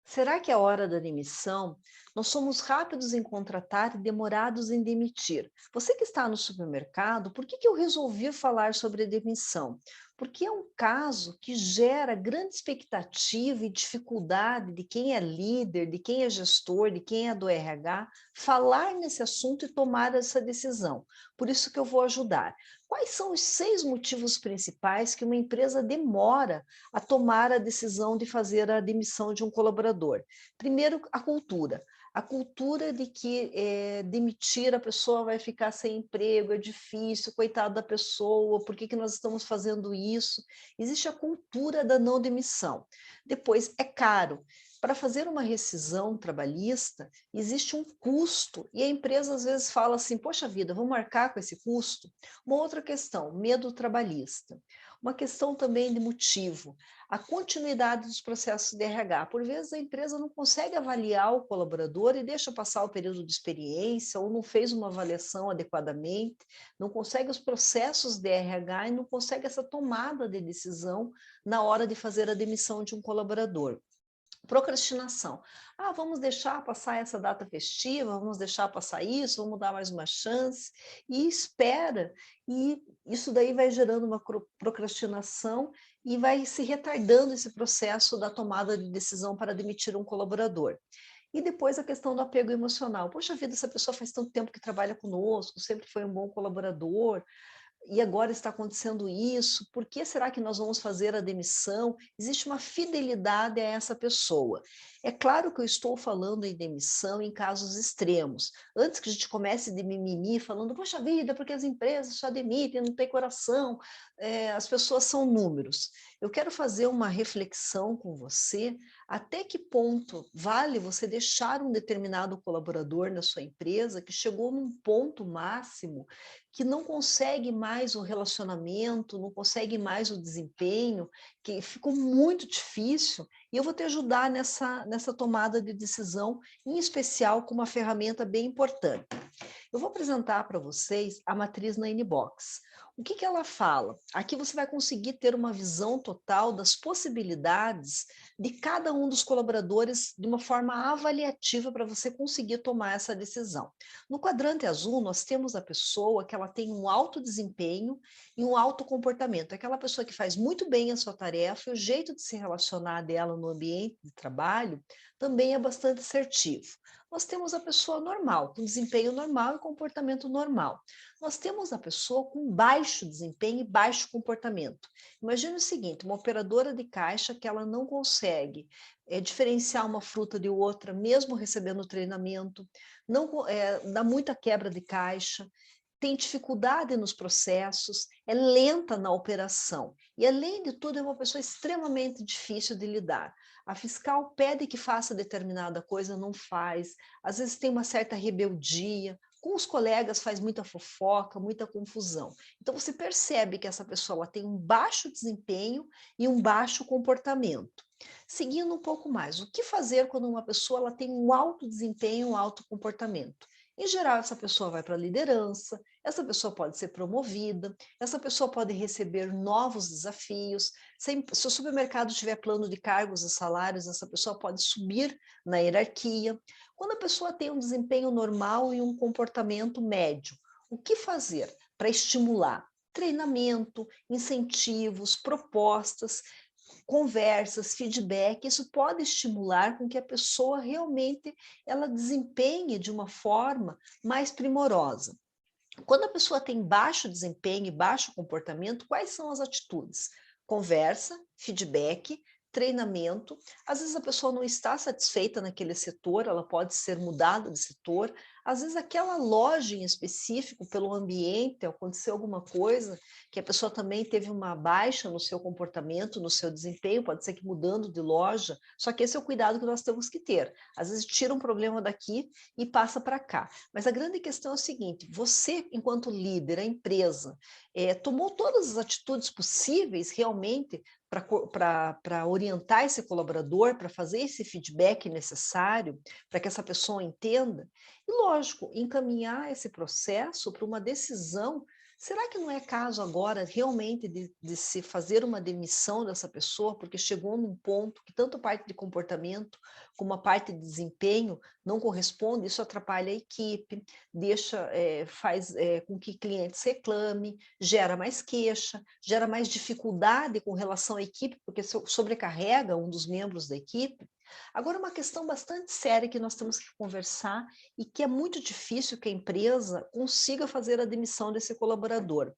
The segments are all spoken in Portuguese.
Será que é a hora da demissão? Nós somos rápidos em contratar e demorados em demitir. Você que está no supermercado, por que eu resolvi falar sobre demissão? Porque é um caso que gera grande expectativa e dificuldade de quem é líder, de quem é gestor, de quem é do RH, falar nesse assunto e tomar essa decisão. Por isso que eu vou ajudar. Quais são os 6 motivos principais que uma empresa demora a tomar a decisão de fazer a demissão de um colaborador? Primeiro, a cultura. A cultura de que demitir a pessoa vai ficar sem emprego, é difícil, coitado da pessoa, por que nós estamos fazendo isso? Existe a cultura da não demissão. Depois, é caro. Para fazer uma rescisão trabalhista, existe um custo, e a empresa às vezes fala assim: poxa vida, vamos marcar com esse custo? Uma outra questão, medo trabalhista. Uma questão também de motivo, a continuidade dos processos de RH. Por vezes a empresa não consegue avaliar o colaborador e deixa passar o período de experiência, ou não fez uma avaliação adequadamente, não consegue os processos de RH e não consegue essa tomada de decisão na hora de fazer a demissão de um colaborador. Procrastinação. Ah, vamos deixar passar essa data festiva, vamos deixar passar isso, vamos dar mais uma chance, e espera, e isso daí vai gerando uma procrastinação e vai se retardando esse processo da tomada de decisão para demitir um colaborador. E depois a questão do apego emocional. Poxa vida, essa pessoa faz tanto tempo que trabalha conosco, sempre foi um bom colaborador, e agora está acontecendo isso, por que será que nós vamos fazer a demissão? Existe uma fidelidade a essa pessoa. É claro que eu estou falando em demissão em casos extremos. Antes que a gente comece de mimimi, falando, poxa vida, porque as empresas só demitem, não tem coração, as pessoas são números. Eu quero fazer uma reflexão com você, até que ponto vale você deixar um determinado colaborador na sua empresa que chegou num ponto máximo que não consegue mais o relacionamento, não consegue mais o desempenho, que ficou muito difícil, e eu vou te ajudar nessa tomada de decisão, em especial com uma ferramenta bem importante. Eu vou apresentar para vocês a matriz na Inbox. O que ela fala? Aqui você vai conseguir ter uma visão total das possibilidades de cada um dos colaboradores de uma forma avaliativa para você conseguir tomar essa decisão. No quadrante azul, nós temos a pessoa que ela tem um alto desempenho e um alto comportamento. É aquela pessoa que faz muito bem a sua tarefa e o jeito de se relacionar dela no ambiente de trabalho também é bastante assertivo. Nós temos a pessoa normal, com desempenho normal e comportamento normal. Nós temos a pessoa com baixo desempenho e baixo comportamento. Imagine o seguinte, uma operadora de caixa que ela não consegue diferenciar uma fruta de outra, mesmo recebendo treinamento, não dá muita quebra de caixa, tem dificuldade nos processos, é lenta na operação e, além de tudo, é uma pessoa extremamente difícil de lidar. A fiscal pede que faça determinada coisa, não faz, às vezes tem uma certa rebeldia, com os colegas faz muita fofoca, muita confusão. Então você percebe que essa pessoa ela tem um baixo desempenho e um baixo comportamento. Seguindo um pouco mais, o que fazer quando uma pessoa ela tem um alto desempenho, um alto comportamento? Em geral, essa pessoa vai para a liderança, essa pessoa pode ser promovida, essa pessoa pode receber novos desafios. Se o supermercado tiver plano de cargos e salários, essa pessoa pode subir na hierarquia. Quando a pessoa tem um desempenho normal e um comportamento médio, o que fazer para estimular? Treinamento, incentivos, propostas, conversas, feedback, isso pode estimular com que a pessoa realmente ela desempenhe de uma forma mais primorosa. Quando a pessoa tem baixo desempenho e baixo comportamento, quais são as atitudes? Conversa, feedback, treinamento. Às vezes a pessoa não está satisfeita naquele setor, ela pode ser mudada de setor. Às vezes aquela loja em específico, pelo ambiente, aconteceu alguma coisa que a pessoa também teve uma baixa no seu comportamento, no seu desempenho, pode ser que mudando de loja. Só que esse é o cuidado que nós temos que ter. Às vezes tira um problema daqui e passa para cá. Mas a grande questão é o seguinte, você, enquanto líder, a empresa, tomou todas as atitudes possíveis realmente para orientar esse colaborador, para fazer esse feedback necessário, para que essa pessoa entenda, e lógico, encaminhar esse processo para uma decisão Será que não é caso agora realmente de se fazer uma demissão dessa pessoa, porque chegou num ponto que tanto a parte de comportamento como a parte de desempenho não corresponde, isso atrapalha a equipe, deixa, faz com que clientes reclame, gera mais queixa, gera mais dificuldade com relação à equipe, porque sobrecarrega um dos membros da equipe. Agora, uma questão bastante séria que nós temos que conversar e que é muito difícil que a empresa consiga fazer a demissão desse colaborador.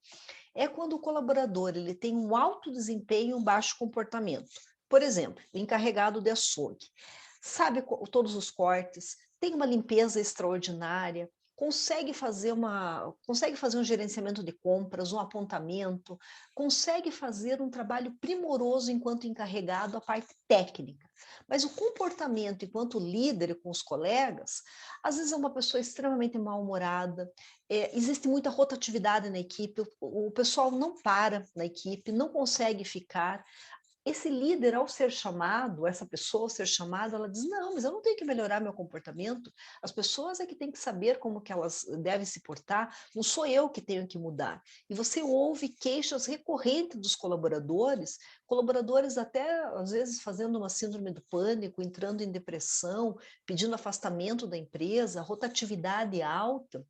É quando o colaborador ele tem um alto desempenho e um baixo comportamento. Por exemplo, o encarregado de açougue. Sabe todos os cortes, tem uma limpeza extraordinária, consegue fazer um gerenciamento de compras, um apontamento, consegue fazer um trabalho primoroso enquanto encarregado, a parte técnica. Mas o comportamento enquanto líder com os colegas, às vezes é uma pessoa extremamente mal-humorada, existe muita rotatividade na equipe, o pessoal não para na equipe, não consegue ficar. Esse líder, ao ser chamado, essa pessoa ao ser chamada, ela diz, não, mas eu não tenho que melhorar meu comportamento, as pessoas é que têm que saber como que elas devem se portar, não sou eu que tenho que mudar. E você ouve queixas recorrentes dos colaboradores até, às vezes, fazendo uma síndrome do pânico, entrando em depressão, pedindo afastamento da empresa, rotatividade alta,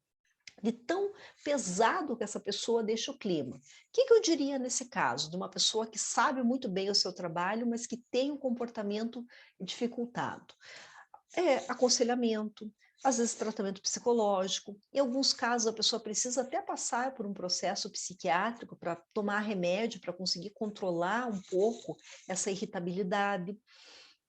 de tão pesado que essa pessoa deixa o clima. O que eu diria nesse caso, de uma pessoa que sabe muito bem o seu trabalho, mas que tem um comportamento dificultado? Aconselhamento, às vezes tratamento psicológico. Em alguns casos, a pessoa precisa até passar por um processo psiquiátrico para tomar remédio, para conseguir controlar um pouco essa irritabilidade.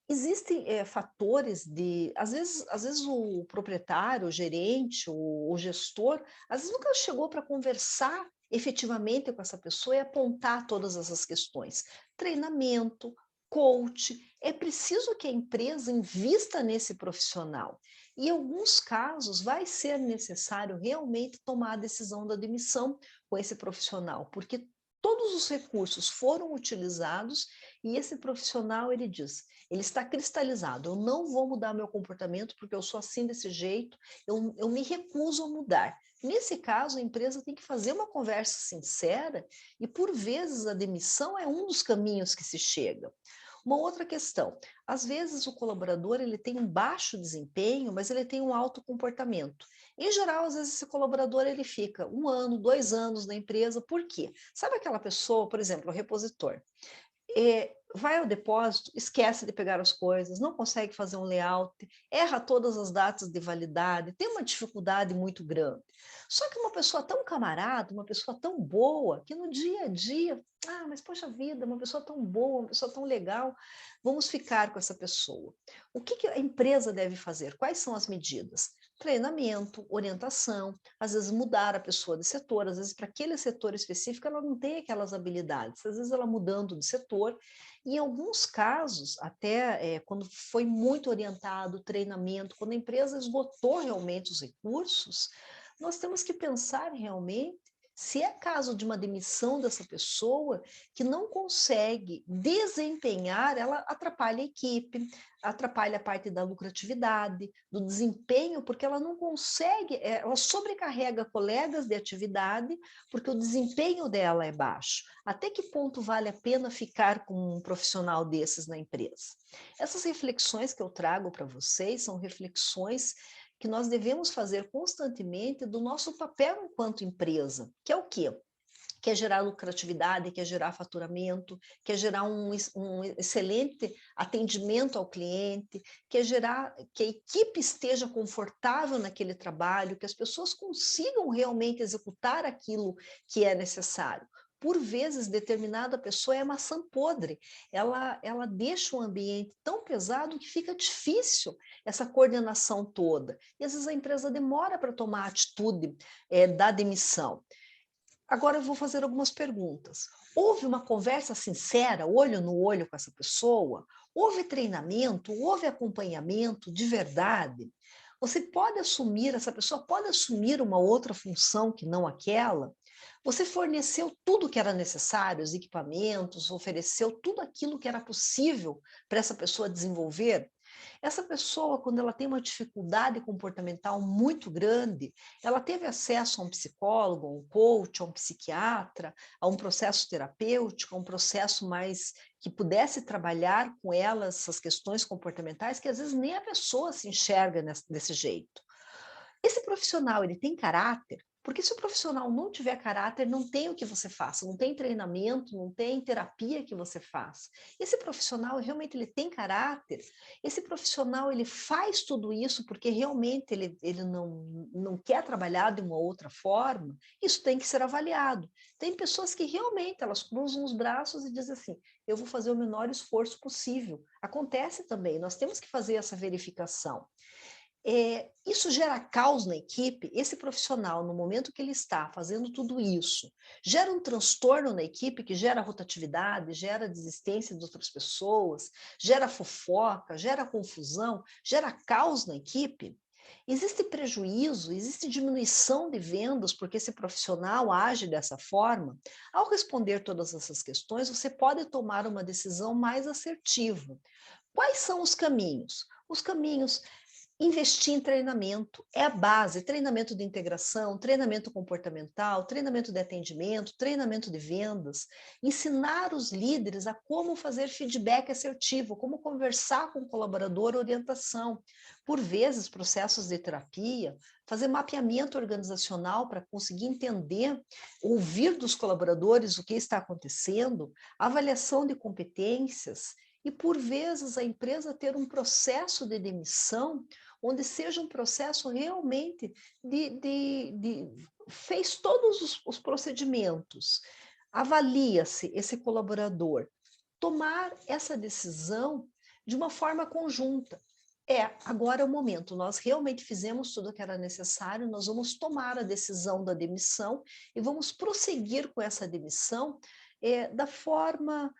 Existem fatores de, às vezes o proprietário, o gerente, o gestor, às vezes nunca chegou para conversar efetivamente com essa pessoa e apontar todas essas questões. Treinamento, coach, é preciso que a empresa invista nesse profissional. E em alguns casos vai ser necessário realmente tomar a decisão da demissão com esse profissional, porque todos os recursos foram utilizados e esse profissional, ele diz, ele está cristalizado, eu não vou mudar meu comportamento porque eu sou assim desse jeito, eu me recuso a mudar. Nesse caso, a empresa tem que fazer uma conversa sincera e, por vezes, a demissão é um dos caminhos que se chega. Uma outra questão, às vezes o colaborador ele tem um baixo desempenho, mas ele tem um alto comportamento. Em geral, às vezes esse colaborador ele fica 1 ano, 2 anos na empresa, por quê? Sabe aquela pessoa, por exemplo, o repositor, vai ao depósito, esquece de pegar as coisas, não consegue fazer um layout, erra todas as datas de validade, tem uma dificuldade muito grande. Só que uma pessoa tão camarada, uma pessoa tão boa, que no dia a dia, mas poxa vida, uma pessoa tão boa, uma pessoa tão legal, vamos ficar com essa pessoa. O que a empresa deve fazer? Quais são as medidas? Treinamento, orientação, às vezes mudar a pessoa de setor, às vezes para aquele setor específico ela não tem aquelas habilidades, às vezes ela mudando de setor, e em alguns casos, até quando foi muito orientado o treinamento, quando a empresa esgotou realmente os recursos, nós temos que pensar realmente se é caso de uma demissão dessa pessoa que não consegue desempenhar, ela atrapalha a equipe, atrapalha a parte da lucratividade, do desempenho, porque ela não consegue, ela sobrecarrega colegas de atividade, porque o desempenho dela é baixo. Até que ponto vale a pena ficar com um profissional desses na empresa? Essas reflexões que eu trago para vocês são reflexões que nós devemos fazer constantemente do nosso papel enquanto empresa, que é o quê? Quer gerar lucratividade, quer gerar faturamento, quer gerar um excelente atendimento ao cliente, quer gerar que a equipe esteja confortável naquele trabalho, que as pessoas consigam realmente executar aquilo que é necessário. Por vezes, determinada pessoa é maçã podre, ela deixa o ambiente tão pesado que fica difícil essa coordenação toda. E às vezes a empresa demora para tomar a atitude da demissão. Agora eu vou fazer algumas perguntas. Houve uma conversa sincera, olho no olho com essa pessoa? Houve treinamento? Houve acompanhamento de verdade? Você pode assumir, essa pessoa pode assumir uma outra função que não aquela? Você forneceu tudo que era necessário, os equipamentos, ofereceu tudo aquilo que era possível para essa pessoa desenvolver? Essa pessoa, quando ela tem uma dificuldade comportamental muito grande, ela teve acesso a um psicólogo, a um coach, a um psiquiatra, a um processo terapêutico, a um processo mais que pudesse trabalhar com ela essas questões comportamentais que às vezes nem a pessoa se enxerga desse jeito. Esse profissional, ele tem caráter? Porque se o profissional não tiver caráter, não tem o que você faça, não tem treinamento, não tem terapia que você faça. Esse profissional, realmente, ele tem caráter? Esse profissional, ele faz tudo isso porque realmente ele não quer trabalhar de uma outra forma? Isso tem que ser avaliado. Tem pessoas que realmente, elas cruzam os braços e dizem assim, eu vou fazer o menor esforço possível. Acontece também, nós temos que fazer essa verificação. Isso gera caos na equipe. Esse profissional, no momento que ele está fazendo tudo isso, gera um transtorno na equipe que gera rotatividade, gera desistência de outras pessoas, gera fofoca, gera confusão, gera caos na equipe. Existe prejuízo, existe diminuição de vendas porque esse profissional age dessa forma. Ao responder todas essas questões, você pode tomar uma decisão mais assertiva. Quais são os caminhos? Os caminhos: investir em treinamento, é a base, treinamento de integração, treinamento comportamental, treinamento de atendimento, treinamento de vendas, ensinar os líderes a como fazer feedback assertivo, como conversar com o colaborador, orientação. Por vezes, processos de terapia, fazer mapeamento organizacional para conseguir entender, ouvir dos colaboradores o que está acontecendo, avaliação de competências, e por vezes a empresa ter um processo de demissão onde seja um processo realmente fez todos os procedimentos, avalia-se esse colaborador, tomar essa decisão de uma forma conjunta. Agora é o momento, nós realmente fizemos tudo o que era necessário, nós vamos tomar a decisão da demissão e vamos prosseguir com essa demissão da forma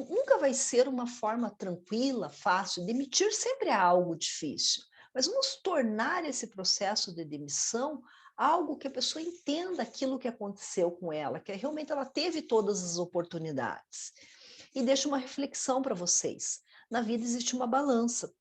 nunca vai ser uma forma tranquila, fácil. Demitir sempre é algo difícil, mas vamos tornar esse processo de demissão algo que a pessoa entenda aquilo que aconteceu com ela, que realmente ela teve todas as oportunidades. E deixo uma reflexão para vocês. Na vida existe uma balança.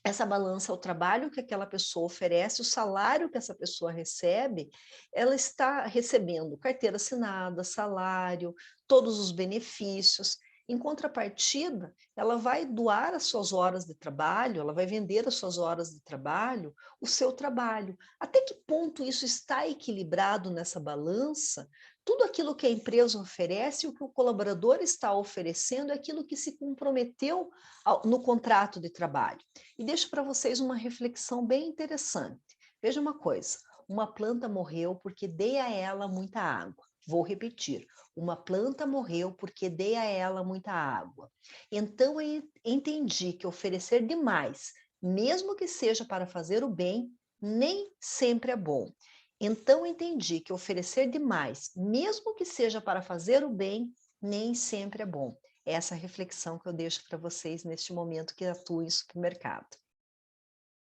Essa balança é o trabalho que aquela pessoa oferece, o salário que essa pessoa recebe, ela está recebendo carteira assinada, salário, todos os benefícios. Em contrapartida, ela vai doar as suas horas de trabalho, ela vai vender as suas horas de trabalho, o seu trabalho. Até que ponto isso está equilibrado nessa balança? Tudo aquilo que a empresa oferece, o que o colaborador está oferecendo, é aquilo que se comprometeu no contrato de trabalho. E deixo para vocês uma reflexão bem interessante. Veja uma coisa, uma planta morreu porque dei a ela muita água. Vou repetir, uma planta morreu porque dei a ela muita água. Então eu entendi que oferecer demais, mesmo que seja para fazer o bem, nem sempre é bom. Então entendi que oferecer demais, mesmo que seja para fazer o bem, nem sempre é bom. Essa reflexão que eu deixo para vocês neste momento que atuo em supermercado.